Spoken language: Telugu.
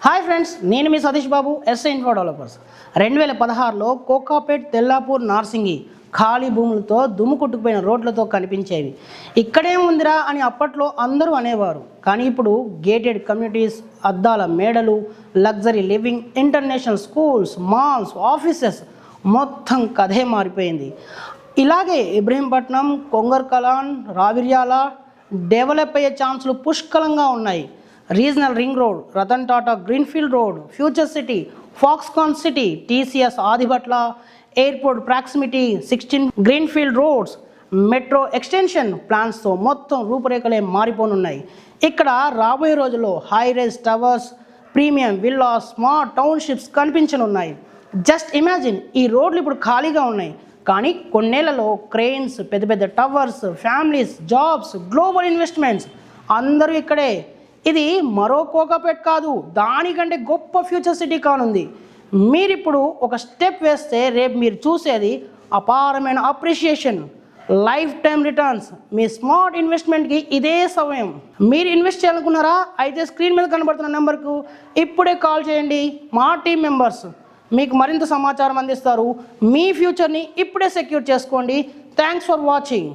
హాయ్ ఫ్రెండ్స్, నేను మీ Satish Babu, SI info developers. 2016లో కోకాపేట్, తెల్లాపూర్, నార్సింగి ఖాళీ భూములతో దుమ్ము కొట్టుకుపోయిన రోడ్లతో కనిపించేవి. ఇక్కడే ఉందిరా అని అప్పట్లో అందరూ అనేవారు. కానీ ఇప్పుడు గేటెడ్ కమ్యూనిటీస్, అద్దాల మేడలు, luxury living, international schools, malls, offices, మొత్తం కథే మారిపోయింది. ఇలాగే ఇబ్రహీంపట్నం, కొంగర్కలాన్, రావిర్యాల డెవలప్ అయ్యే ఛాన్సులు పుష్కలంగా ఉన్నాయి. Regional ring road, Ratan Tata greenfield road, future city, Foxconn city, TCS Adibatla airport proximity, 16 greenfield roads, metro extension ప్లాన్స్తో మొత్తం రూపురేఖలే మారిపోనున్నాయి. ఇక్కడ రాబోయే రోజుల్లో high rise towers, premium villas, smart townships కనిపించనున్నాయి. జస్ట్ ఇమాజిన్, ఈ రోడ్లు ఇప్పుడు ఖాళీగా ఉన్నాయి, కానీ కొన్నేళ్లలో క్రెయిన్స్, పెద్ద పెద్ద towers, families, jobs, global investments అందరూ ఇక్కడే. ఇది మరో కోకాపేట్ కాదు, దానికంటే గొప్ప ఫ్యూచర్ సిటీ కానుంది. మీరిప్పుడు ఒక స్టెప్ వేస్తే రేపు మీరు చూసేది అపారమైన అప్రిషియేషన్, లైఫ్ టైం రిటర్న్స్. మీ స్మార్ట్ ఇన్వెస్ట్మెంట్కి ఇదే సమయం. మీరు ఇన్వెస్ట్ చేయాలనుకున్నారా? అయితే స్క్రీన్ మీద కనబడుతున్న నెంబర్కు ఇప్పుడే కాల్ చేయండి. మా టీం మెంబర్స్ మీకు మరింత సమాచారం అందిస్తారు. మీ ఫ్యూచర్ని ఇప్పుడే సెక్యూర్ చేసుకోండి. Thanks for watching.